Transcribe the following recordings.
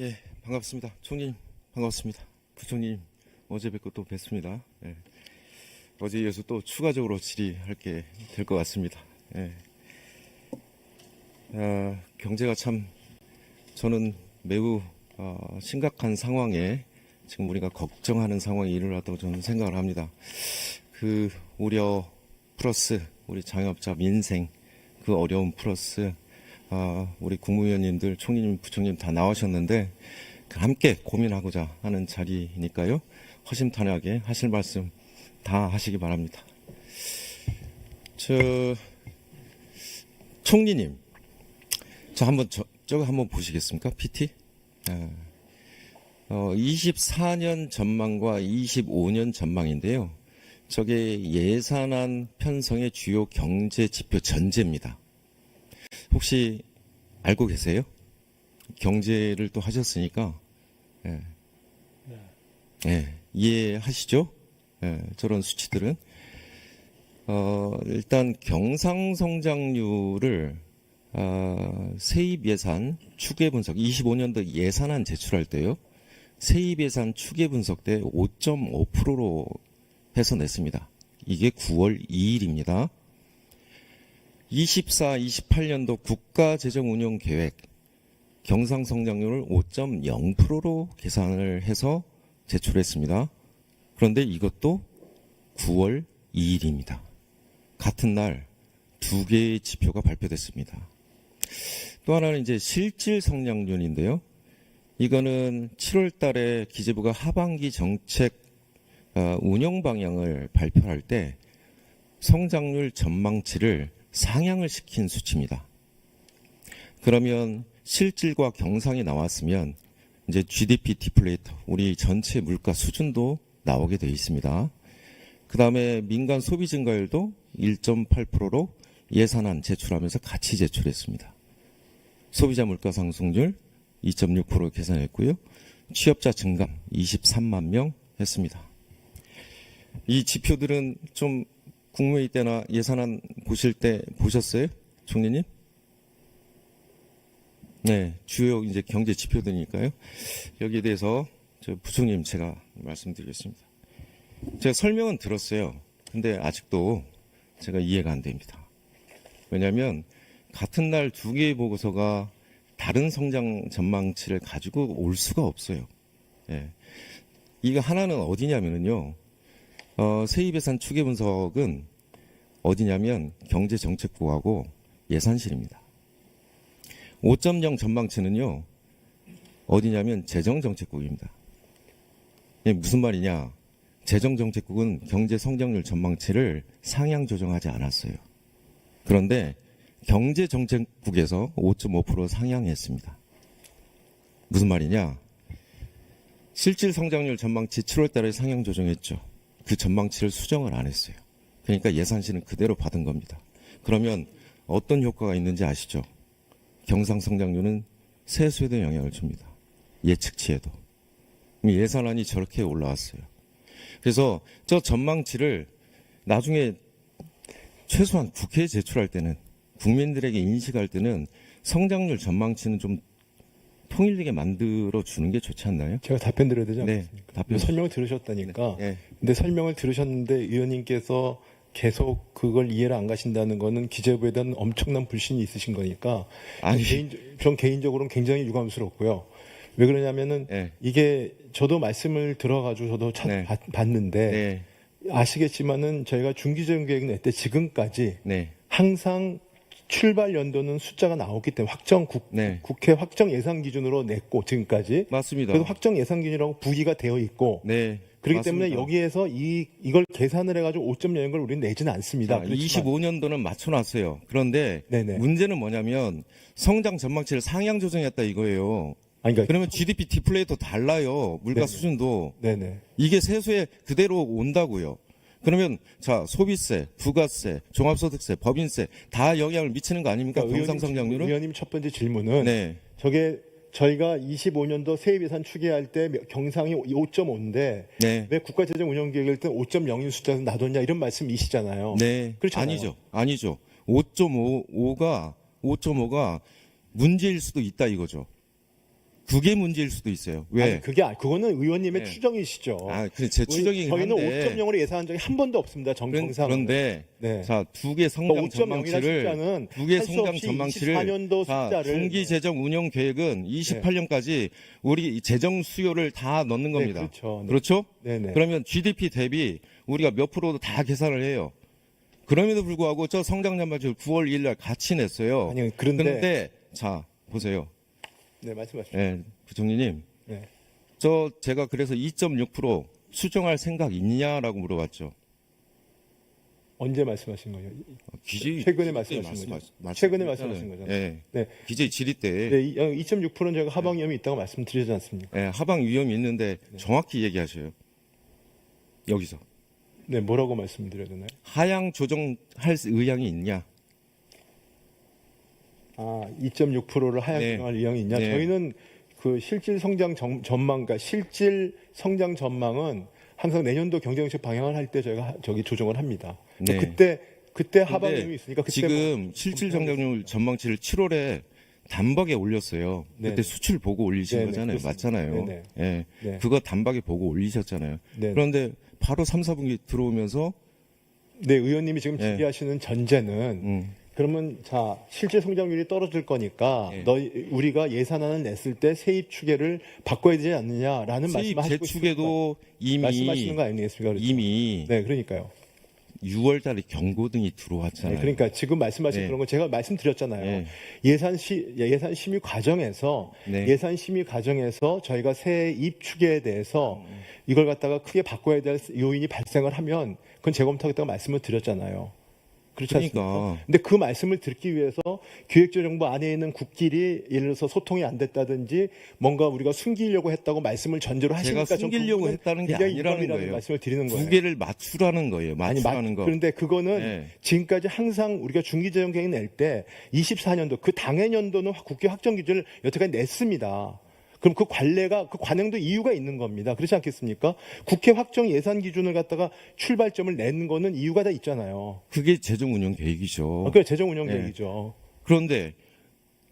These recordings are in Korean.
예, 반갑습니다. 총리님, 반갑습니다. 부총리님, 어제 뵙고 또 뵙습니다. 예, 어제 이어서 또 추가적으로 질의할 게 될 것 같습니다. 예. 경제가 참 저는 매우 심각한 상황에 지금 우리가 걱정하는 상황이 일어났다고 저는 생각을 합니다. 그 우려 플러스 우리 자영업자 민생 그 어려움 플러스 우리 국무위원님들, 총리님, 부총님 다 나오셨는데 함께 고민하고자 하는 자리니까요. 허심탄회하게 하실 말씀 다 하시기 바랍니다. 총리님, 저거 한번 보시겠습니까? PT? 24년 전망과 25년 전망인데요. 저게 예산안 편성의 주요 경제 지표 전제입니다. 혹시 알고 계세요? 경제를 또 하셨으니까 이해하시죠? 저런 수치들은 일단 경상성장률을 세입 예산 추계 분석 25년도 예산안 제출할 때요. 세입 예산 추계 분석 때 5.5%로 해서 냈습니다. 이게 9월 2일입니다. 24-28년도 국가재정운용계획 경상성장률을 5.0%로 계산을 해서 제출했습니다. 그런데 이것도 9월 2일입니다. 같은 날 두 개의 지표가 발표됐습니다. 또 하나는 이제 실질 성장률인데요. 이거는 7월 달에 기재부가 하반기 정책 운영 방향을 발표할 때 성장률 전망치를 상향을 시킨 수치입니다. 그러면 실질과 경상이 나왔으면 이제 GDP 디플레이터, 우리 전체 물가 수준도 나오게 되어 있습니다. 그 다음에 민간 소비 증가율도 1.8%로 예산안 제출하면서 같이 제출했습니다. 소비자 물가 상승률 2.6% 계산했고요. 취업자 증감 23만 명 했습니다. 이 지표들은 좀 국무회의 때나 예산안 보실 때 보셨어요? 총리님? 네, 주요 이제 경제 지표들이니까요. 여기에 대해서 부총님 제가 말씀드리겠습니다. 제가 설명은 들었어요. 근데 아직도 제가 이해가 안 됩니다. 왜냐하면 같은 날 두 개의 보고서가 다른 성장 전망치를 가지고 올 수가 없어요. 예. 이거 하나는 어디냐면요. 세입예산 추계 분석은 어디냐면 경제정책부하고 예산실입니다. 5.0 전망치는요. 어디냐면 재정정책국입니다. 이게 무슨 말이냐. 재정정책국은 경제성장률 전망치를 상향 조정하지 않았어요. 그런데 경제정책국에서 5.5% 상향했습니다. 무슨 말이냐. 실질 성장률 전망치 7월 달에 상향 조정했죠. 그 전망치를 수정을 안 했어요. 그러니까 예산실은 그대로 받은 겁니다. 그러면 어떤 효과가 있는지 아시죠? 경상성장률은 세수에도 영향을 줍니다. 예측치에도. 예산안이 저렇게 올라왔어요. 그래서 저 전망치를 나중에 최소한 국회에 제출할 때는 국민들에게 인식할 때는 성장률 전망치는 좀 통일되게 만들어 주는 게 좋지 않나요? 제가 답변 드려야 되지 않습니까? 네, 답변. 설명을 들으셨다니까. 네. 근데 설명을 들으셨는데 의원님께서 계속 그걸 이해를 안 가신다는 거는 기재부에 대한 엄청난 불신이 있으신 거니까. 아니. 전 개인적으로는 굉장히 유감스럽고요. 왜 그러냐면은 네. 이게 저도 말씀을 들어가지고 저도 네. 봤는데 네. 아시겠지만은 저희가 중기재정 계획 낼 때 지금까지 네. 항상 출발 연도는 숫자가 나오기 때문에 네. 국회 확정 예산 기준으로 냈고 지금까지 맞습니다. 그래서 확정 예산 기준이라고 부기가 되어 있고 네. 그렇기 맞습니다. 때문에 여기에서 이걸 계산을 해가지고 5.0을 우리는 내지는 않습니다. 25년도는 맞춰놨어요. 그런데 네네. 문제는 뭐냐면 성장 전망치를 상향 조정했다 이거예요. 아니, 그러니까 그러면 GDP 디플레이터 달라요. 물가 네네. 수준도. 네네. 이게 세수에 그대로 온다고요. 그러면 자 소비세, 부가세, 종합소득세, 법인세 다 영향을 미치는 거 아닙니까? 그러니까 경상성장률은? 의원님 첫 번째 질문은 네. 저게 저희가 25년도 세입예산 추계할 때 경상이 5.5인데 네. 왜 국가재정운영계획일 때 5.0인 숫자를 놔뒀냐 이런 말씀이시잖아요. 네. 그렇잖아요. 아니죠. 5.5가 문제일 수도 있다 이거죠. 그게 문제일 수도 있어요. 왜? 아니, 그거는 의원님의 네. 추정이시죠. 그래 제 추정이긴 저희는 한데 5.0으로 예상한 적이 한 번도 없습니다. 정상. 그런데 네. 자, 두 개 성장 5.0이라는 전망치를 숫자는 두 개 할수 성장 없이 전망치를 24년도 자, 숫자를 중기 재정 운영 계획은 28년까지 우리 재정 수요를 다 넣는 겁니다. 네, 그렇죠. 네. 그렇죠? 네네. 그러면 GDP 대비 우리가 몇 프로도 다 계산을 해요. 그럼에도 불구하고 저 성장 전망치를 9월 1일 날 같이 냈어요. 아니 그런데 자, 보세요. 네, 말씀하십시오. 예, 부총리님. 네. 제가 그래서 2.6% 수정할 생각 있냐라고 물어봤죠. 언제 말씀하신 거예요? 기재 최근에 말씀하신 거죠. 최근에 말씀하신 거잖아요. 예. 네. 기재 질의 때 네, 2.6%는 저희가 하방 위험이 있다고 말씀드리지 않습니까? 예, 하방 위험이 있는데 정확히 얘기하셔요. 여기서 네, 뭐라고 말씀드려야 되나요? 하향 조정할 의향이 있냐? 2.6%를 하향 네. 조정할 의향이 있냐? 네. 저희는 그 실질 성장 전망, 그러니까 실질 성장 전망은 항상 내년도 경제정책 방향을 할 때 저희가 조정을 합니다. 네. 그때 하방 위험이 있으니까 그때 지금 실질 성장률 전망치를 7월에 단박에 올렸어요. 네. 그때 수출 보고 올리신 네, 네, 거잖아요. 그렇습니다. 맞잖아요. 네, 예. 네. 그거 단박에 보고 올리셨잖아요. 네. 그런데 바로 3, 4분기 들어오면서 네, 의원님이 지금 네. 제기하시는 전제는 그러면 자 실질 성장률이 떨어질 거니까 네. 우리가 예산안을 냈을 때 세입 추계를 바꿔야 되지 않느냐라는 세입 말씀하시고 재축에도 말씀하시는 거 아니겠습니까? 그렇죠? 이미 네, 그러니까요. 6월 달에 경고등이 들어왔잖아요. 네, 그러니까 지금 말씀하신 네. 그런 거 제가 말씀드렸잖아요. 네. 예산 심의 과정에서 네. 예산 심의 과정에서 저희가 세입 추계에 대해서 이걸 갖다가 크게 바꿔야 될 요인이 발생을 하면 그건 재검토하겠다고 말씀을 드렸잖아요. 그렇지 그러니까. 않습니까? 근데 그 말씀을 듣기 위해서 기획조정부 안에 있는 국끼리 예를 들어서 소통이 안 됐다든지 뭔가 우리가 숨기려고 했다고 말씀을 전제로 하시니까 제가 숨기려고 했다는 게 굉장히 아니라는 유감이라는 거예요. 말씀을 드리는 거예요. 두 개를 맞추라는 거예요. 맞추라는 거. 그런데 그거는 네. 지금까지 항상 우리가 중기재정 계획 낼 때 24년도 그 당해년도는 국회 확정 기준을 여태까지 냈습니다. 그럼 그 관행도 이유가 있는 겁니다. 그렇지 않겠습니까? 국회 확정 예산 기준을 갖다가 출발점을 내는 거는 이유가 다 있잖아요. 그게 재정 운영 계획이죠. 그게 재정 운영 네. 계획이죠. 그런데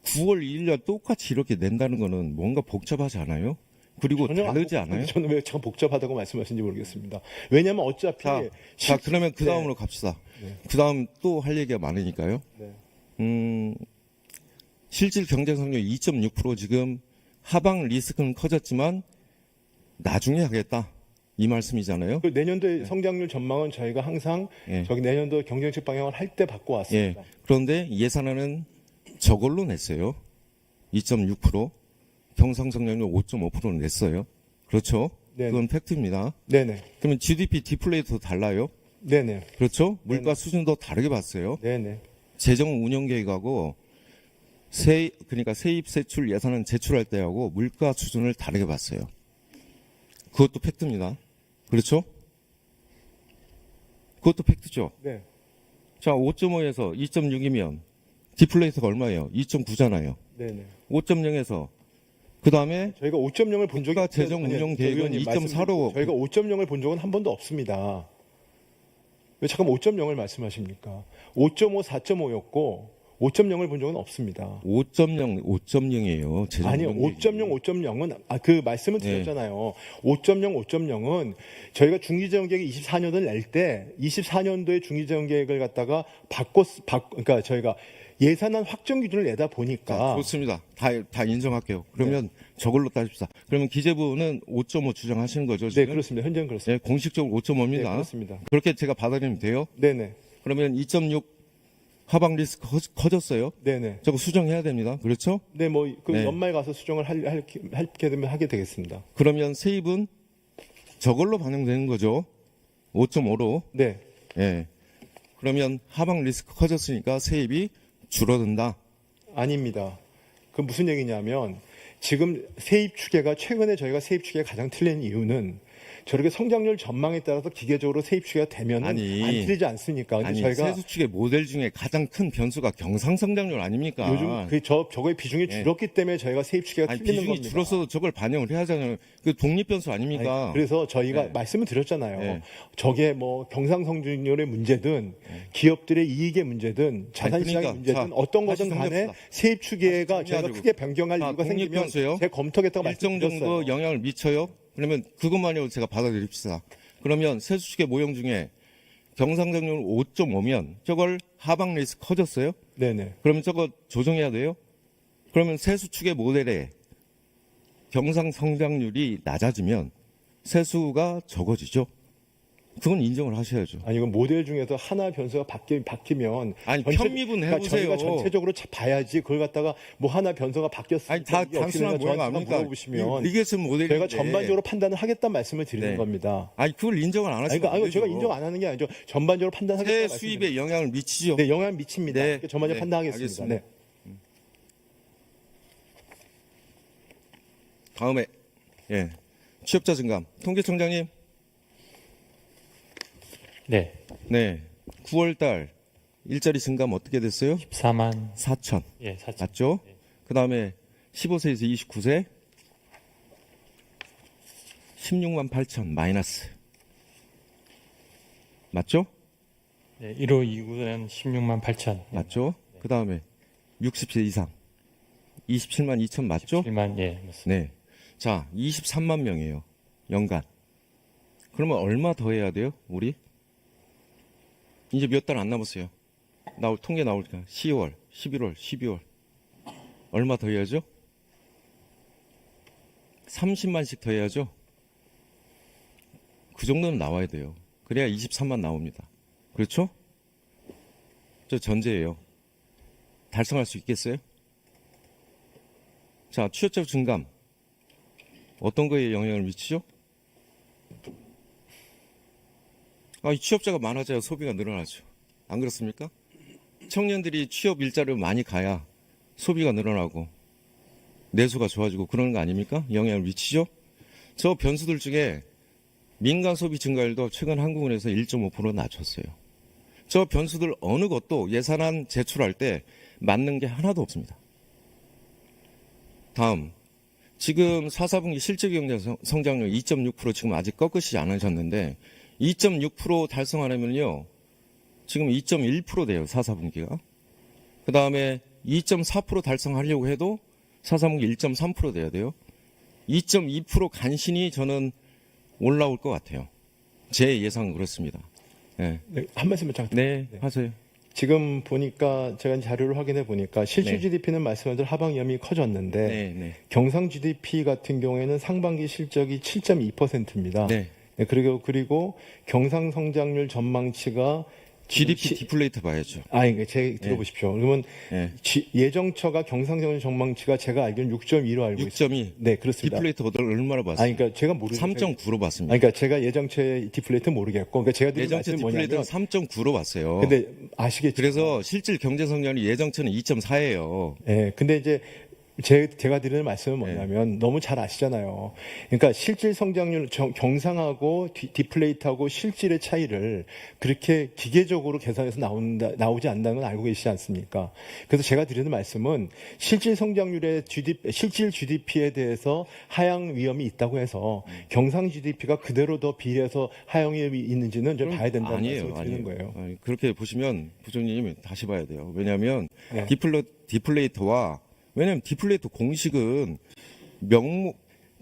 9월 2일 날 똑같이 이렇게 낸다는 거는 뭔가 복잡하지 않아요? 그리고 다르지 않아요? 저는 왜 참 복잡하다고 말씀하시는지 모르겠습니다. 왜냐하면 어차피 자, 그러면 그 네. 다음으로 갑시다. 네. 그 다음 또 할 얘기가 많으니까요. 네. 실질 경제 성장 2.6% 지금 하방 리스크는 커졌지만 나중에 하겠다. 이 말씀이잖아요. 그 내년도의 성장률 전망은 저희가 항상 예. 저기 내년도 경제정책 방향을 할 때 바꿔 예. 왔습니다. 그런데 예산안은 저걸로 냈어요. 2.6%. 경상 성장률 5.5%는 냈어요. 그렇죠? 네네. 그건 팩트입니다. 네네. 그러면 GDP 디플레이도 달라요. 네네. 그렇죠? 물가 수준도 다르게 봤어요. 네네. 재정 운영 계획하고 그러니까 세입 세출 예산은 제출할 때하고 물가 수준을 다르게 봤어요. 그것도 팩트입니다. 그렇죠? 그것도 팩트죠. 네. 자, 5.5에서 2.6이면 디플레이터가 얼마예요? 2.9잖아요. 네네. 5.0에서 그 다음에 저희가 5.0을 본 적이 국가 재정 운영 계획은 2.4로 저희가 5.0을 본 적은 한 번도 없습니다. 왜 잠깐 5.0을 말씀하십니까? 5.5, 4.5였고 5.0을 본 적은 없습니다. 5.0이에요. 아니요, 5.0, 5.0은 그 말씀을 네. 드렸잖아요. 5.0, 5.0은 저희가 중기재정 계획 24년을 낼 때 24년도에 중기재정 계획을 갖다가 그러니까 저희가 예산안 확정 기준을 내다 보니까 자, 좋습니다. 다 인정할게요. 그러면 저걸로 따집시다. 그러면 기재부는 5.5 주장하시는 거죠? 네, 지금? 그렇습니다. 현재는 그렇습니다. 네, 공식적으로 5.5입니다. 네, 그렇습니다. 그렇게 제가 받아들이면 돼요? 네네. 그러면 2.6 하방 리스크 커졌어요? 네네. 저거 수정해야 됩니다. 그렇죠? 네, 그 네. 연말 가서 수정을 하게 되면 하게 되겠습니다. 그러면 세입은 저걸로 반영되는 거죠. 5.5로. 네. 예. 그러면 하방 리스크 커졌으니까 세입이 줄어든다. 아닙니다. 그 무슨 얘기냐면 지금 세입 추계가 최근에 저희가 세입 추계가 가장 틀린 이유는 저렇게 성장률 전망에 따라서 기계적으로 세입 추계가 되면 안 아니, 틀리지 않습니까? 근데 아니 저희가 세수 측의 모델 중에 가장 큰 변수가 경상 성장률 아닙니까? 요즘 저거의 비중이 예. 줄었기 때문에 저희가 세입 추계가 아니, 틀리는 비중이 겁니다. 줄어서 저걸 반영을 해야 하잖아요. 그 독립 변수 아닙니까? 아니, 그래서 저희가 네. 말씀을 드렸잖아요. 네. 저게 뭐 경상성장률의 문제든 기업들의 이익의 문제든 자산시장의 그러니까, 문제든 자, 어떤 다시 거든 간에 정리합시다. 세입 추계가 다시 저희가 정리하자고. 크게 변경할 자, 이유가 독립 생기면 변수요. 제가 검토하겠다고 일정 말씀드렸어요. 정도 영향을 미쳐요. 그러면 그것만으로 제가 받아들입시다. 그러면 세수축의 모형 중에 경상성장률 5.5면 저걸 하방 레이스 커졌어요? 네네. 그러면 저거 조정해야 돼요? 그러면 세수축의 모델에 경상성장률이 낮아지면 세수가 적어지죠. 그건 인정을 하셔야죠. 아니 이건 모델 중에서 하나 변수가 바뀌면 아니, 전체- 편미분 그러니까 해보세요. 저희가 전체적으로 봐야지 그걸 갖다가 뭐 하나 변수가 바뀌었으니까 아니, 다 이게 어떻게 단순한 되냐 모형 저한테 아닙니까? 물어보시면 리게슨 모델인데. 저희가 전반적으로 판단을 하겠다는 말씀을 드리는 네. 겁니다. 아니, 그걸 인정을 안 아니, 하시면 그러니까 안 아니, 되죠. 제가 인정 안 하는 게 아니죠. 전반적으로 세 판단하겠다는 수입에 영향을 미치죠. 네, 영향 미칩니다. 네. 그러니까 전반적으로 네. 판단하겠습니다. 알겠습니다. 네. 다음에 예, 취업자 증감. 통계청장님. 네, 네. 9월달 일자리 증감 어떻게 됐어요? 14만 4천. 예, 4천. 맞죠? 그다음에 15세에서 29세 16만 8천 마이너스. 맞죠? 네, 1호 2구는 16만 8천. 맞죠? 그다음에 60세 이상 27만 2천 맞죠? 7만 예, 맞습니다. 네. 자, 23만 명이에요. 연간. 그러면 얼마 더 해야 돼요? 우리? 이제 몇 달 안 남았어요. 통계 나올까? 10월, 11월, 12월. 얼마 더 해야죠? 30만씩 더 해야죠? 그 정도는 나와야 돼요. 그래야 23만 나옵니다. 그렇죠? 저 전제예요. 달성할 수 있겠어요? 자, 취업자 증감. 어떤 거에 영향을 미치죠? 이 취업자가 많아져야 소비가 늘어나죠. 안 그렇습니까? 청년들이 취업 일자리를 많이 가야 소비가 늘어나고 내수가 좋아지고 그러는 거 아닙니까? 영향을 미치죠? 저 변수들 중에 민간 소비 증가율도 최근 한국은행에서 1.5% 낮췄어요. 저 변수들 어느 것도 예산안 제출할 때 맞는 게 하나도 없습니다. 다음. 지금 4분기 실질 경제 성장률 2.6% 지금 아직 꺾으시지 않으셨는데 2.6% 달성하려면요. 지금 2.1% 돼요. 4분기가. 그다음에 2.4% 달성하려고 해도 4분기 1.3% 돼야 돼요. 2.2% 간신히 저는 올라올 것 같아요. 제 예상은 그렇습니다. 네, 네, 한 말씀만 잠깐. 네, 하세요. 지금 보니까 제가 자료를 확인해 보니까 실질 네. GDP는 말씀한 대로 하방 위험이 커졌는데 네, 네. 경상 GDP 같은 경우에는 상반기 실적이 7.2%입니다. 네. 그리고 경상 성장률 전망치가 GDP 디플레이트 봐야죠. 그러니까 제 들어보십시오. 그러면 네. 예정처가 경상성장률 전망치가 제가 알기로는 6.2로 알고 있습니다. 6.2. 네, 그렇습니다. 디플레이트 얼마나 봤어요? 그러니까 제가 모르죠. 3.9로 봤습니다. 그러니까 제가 예정처의 디플레이트 모르겠고, 그러니까 제가 드린 예정치 말씀은 디플레이트는 뭐냐면, 3.9로 봤어요. 근데 아시겠죠? 그래서 실질 경제 성장률이 예정치는 2.4예요. 예, 근데 이제 제가 드리는 말씀은 뭐냐면 너무 잘 아시잖아요. 그러니까 실질 성장률 경상하고 디플레이트하고 실질의 차이를 그렇게 기계적으로 계산해서 나오지 않는다는 건 알고 계시지 않습니까? 그래서 제가 드리는 말씀은 실질 성장률의 실질 GDP에 대해서 하향 위험이 있다고 해서 경상 GDP가 그대로 더 비례해서 하향 위험이 있는지는 좀 봐야 된다는 말씀을 드리는 거예요. 아니, 그렇게 보시면 부총리님 다시 봐야 돼요. 왜냐하면 네. 디플레이터와 왜냐하면 디플레이터 공식은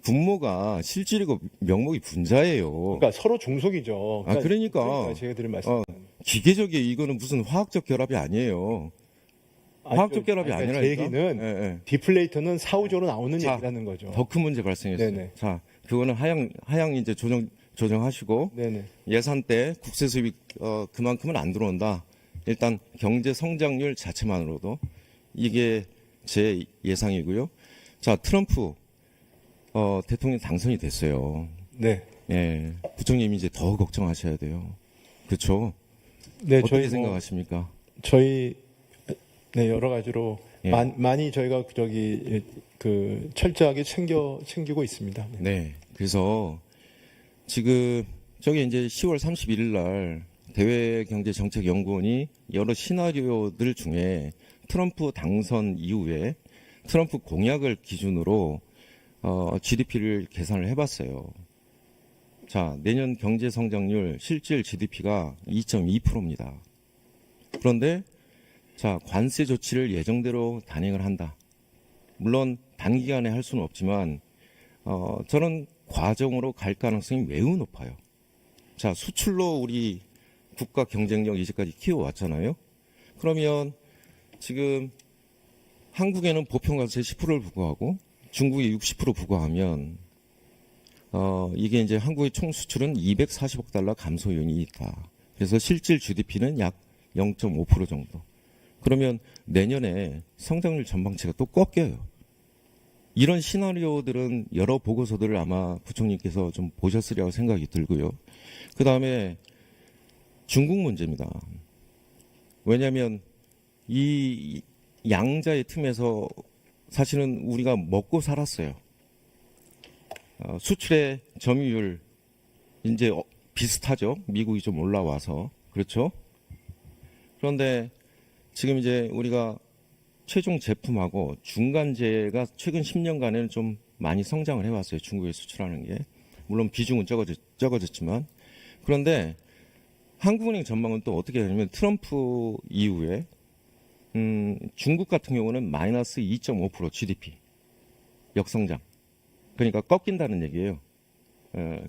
분모가 실질이고 명목이 분자예요. 그러니까 서로 중속이죠. 그러니까 제가 드린 말씀. 기계적인 이거는 무슨 화학적 결합이 아니에요. 화학적 결합이 아니라니까. 제 얘기는 예, 예. 디플레이터는 사후적으로 나오는 자, 얘기라는 거죠. 더 큰 문제 발생했어요. 네네. 자, 그거는 하향 이제 조정하시고 네네. 예산 때 국세 수입이 그만큼은 안 들어온다. 일단 경제 성장률 자체만으로도 이게 제 예상이고요. 자, 트럼프 대통령 당선이 됐어요. 네. 예, 부총님 이제 더 걱정하셔야 돼요. 그렇죠? 네, 어떻게 저희 생각하십니까? 저희 여러 가지로 예. 많이 저희가 철저하게 챙기고 있습니다. 네. 네, 그래서 지금 저게 이제 10월 31일 날 대외경제정책연구원이 여러 시나리오들 중에 트럼프 당선 이후에 트럼프 공약을 기준으로 GDP를 계산을 해봤어요. 자, 내년 경제 성장률 실질 GDP가 2.2%입니다. 그런데 자, 관세 조치를 예정대로 단행을 한다. 물론 단기간에 할 수는 없지만 저는 과정으로 갈 가능성이 매우 높아요. 자, 수출로 우리 국가 경쟁력 이제까지 키워왔잖아요. 그러면 지금 한국에는 보편관세 10%를 부과하고 중국이 60% 부과하면 이게 이제 한국의 총 수출은 240억 달러 감소 요인이 있다. 그래서 실질 GDP는 약 0.5% 정도. 그러면 내년에 성장률 전망치가 또 꺾여요. 이런 시나리오들은 여러 보고서들을 아마 부총리께서 좀 보셨으리라고 생각이 들고요. 그 다음에 중국 문제입니다. 왜냐하면 이 양자의 틈에서 사실은 우리가 먹고 살았어요. 수출의 점유율 이제 비슷하죠. 미국이 좀 올라와서 그렇죠. 그런데 지금 이제 우리가 최종 제품하고 중간재가 최근 10년간에는 좀 많이 성장을 해왔어요. 중국에 수출하는 게. 물론 비중은 적어졌지만. 그런데 한국은행 전망은 또 어떻게 되냐면 트럼프 이후에 중국 같은 경우는 마이너스 2.5% GDP 역성장. 그러니까 꺾인다는 얘기예요.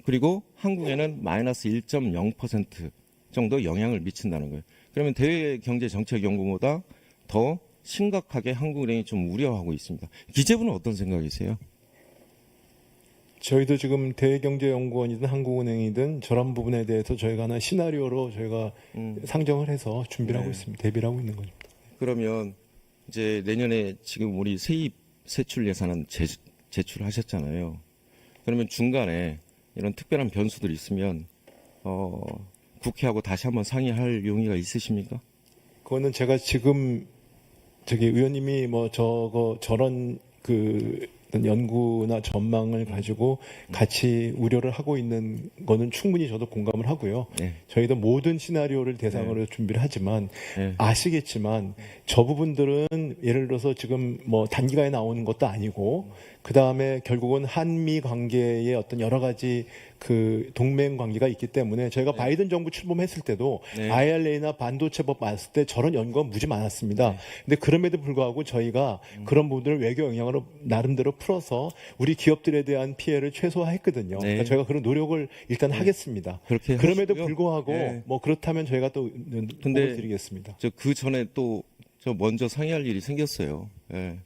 그리고 한국에는 마이너스 1.0% 정도 영향을 미친다는 거예요. 그러면 대외경제정책연구원보다 더 심각하게 한국은행이 좀 우려하고 있습니다. 기재부는 어떤 생각이세요? 저희도 지금 대외경제연구원이든 한국은행이든 저런 부분에 대해서 저희가 하나 시나리오로 저희가 상정을 해서 준비를 하고 있습니다. 대비를 하고 있는 거죠. 그러면 이제 내년에 지금 우리 세입 세출 예산안 제출하셨잖아요. 그러면 중간에 이런 특별한 변수들이 있으면 국회하고 다시 한번 상의할 용의가 있으십니까? 그거는 제가 지금 저기 의원님이 뭐 저런 그 어떤 연구나 전망을 가지고 같이 우려를 하고 있는 거는 충분히 저도 공감을 하고요. 네. 저희도 모든 시나리오를 대상으로 준비를 하지만 네. 아시겠지만 저 부분들은 예를 들어서 지금 뭐 단기간에 나오는 것도 아니고 그 다음에 결국은 한미 관계의 어떤 여러 가지 그 동맹 관계가 있기 때문에 저희가 바이든 정부 출범했을 때도 네. IRA나 반도체법 봤을 때 저런 연구가 무지 많았습니다. 근데 그럼에도 불구하고 저희가 그런 부분들을 외교 영향으로 나름대로 풀어서 우리 기업들에 대한 피해를 최소화했거든요. 네. 그러니까 저희가 그런 노력을 일단 하겠습니다. 그렇게 그럼에도 하시고요. 불구하고 네. 뭐 그렇다면 저희가 또 근데 보고를 드리겠습니다. 저 그 전에 또 저 먼저 상의할 일이 생겼어요. 예.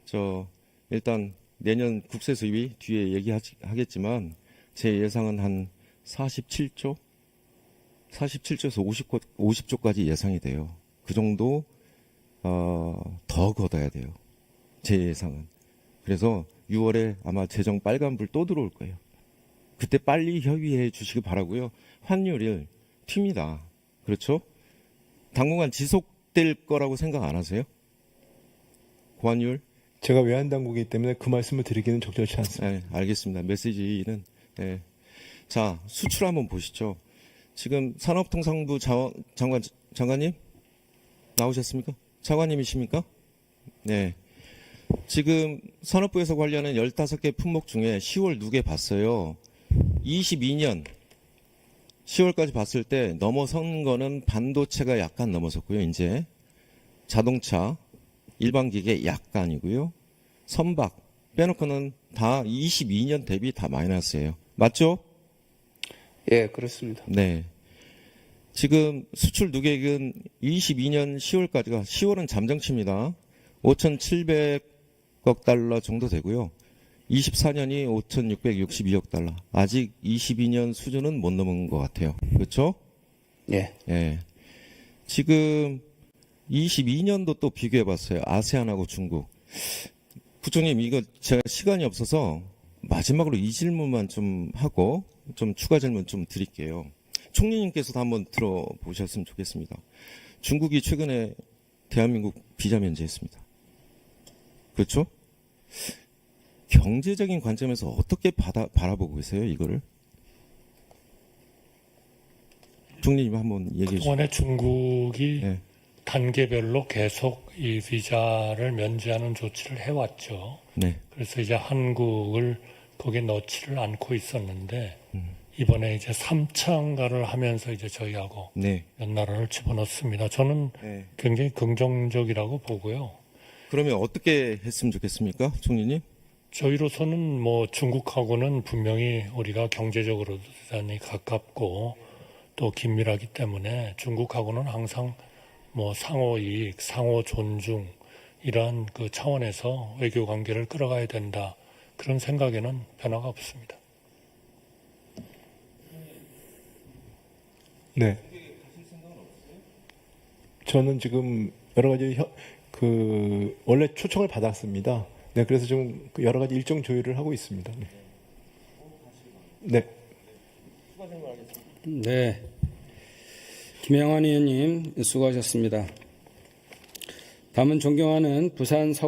저 일단 내년 국세 수입이 뒤에 얘기하겠지만 제 예상은 한 47조에서 50조까지 예상이 돼요. 그 정도 더 걷어야 돼요. 제 예상은. 그래서 6월에 아마 재정 빨간불 또 들어올 거예요. 그때 빨리 협의해 주시기 바라고요. 환율을 튑니다. 그렇죠? 당분간 지속될 거라고 생각 안 하세요? 고환율? 제가 외환당국이기 때문에 그 말씀을 드리기는 적절치 않습니다. 네, 알겠습니다. 메시지는 네. 자, 수출 한번 보시죠. 지금 산업통상부 장관님 나오셨습니까? 차관님이십니까? 네. 지금 산업부에서 관리하는 15개 품목 중에 10월 누계 봤어요. 22년 10월까지 봤을 때 넘어선 거는 반도체가 약간 넘어섰고요. 이제 자동차, 일반 기계 약간이고요. 선박 빼놓고는 다 22년 대비 다 마이너스예요. 맞죠? 예, 그렇습니다. 네. 지금 수출 누계액은 22년 10월까지가 10월은 잠정치입니다. 5,700억 달러 정도 되고요. 24년이 5,662억 달러. 아직 22년 수준은 못 넘은 것 같아요. 그렇죠? 예. 예. 지금 22년도 또 비교해봤어요. 아세안하고 중국. 부총님, 이거 제가 시간이 없어서 마지막으로 이 질문만 좀 하고 좀 추가 질문 좀 드릴게요. 총리님께서도 한번 들어보셨으면 좋겠습니다. 중국이 최근에 대한민국 비자 면제했습니다. 그렇죠? 경제적인 관점에서 어떻게 바라보고 계세요, 이거를? 총리님 한번 얘기해 주시죠. 동안에 중국이 네. 단계별로 계속 이 비자를 면제하는 조치를 해왔죠. 네. 그래서 이제 한국을 거기에 넣지를 않고 있었는데 이번에 이제 3차인가를 하면서 이제 저희하고 네. 몇 나라를 집어넣습니다. 저는 네. 굉장히 긍정적이라고 보고요. 그러면 어떻게 했으면 좋겠습니까, 총리님? 저희로서는 뭐 중국하고는 분명히 우리가 경제적으로도 대단히 가깝고 또 긴밀하기 때문에 중국하고는 항상 뭐 상호 이익, 상호 존중 이러한 그 차원에서 외교 관계를 끌어가야 된다. 그런 생각에는 변화가 없습니다. 네. 저는 지금 여러 가지 원래 초청을 받았습니다. 네, 그래서 좀 여러 가지 일정 조율을 하고 있습니다. 네. 네. 네. 김영환 의원님 수고하셨습니다. 다음은 존경하는 부산 서울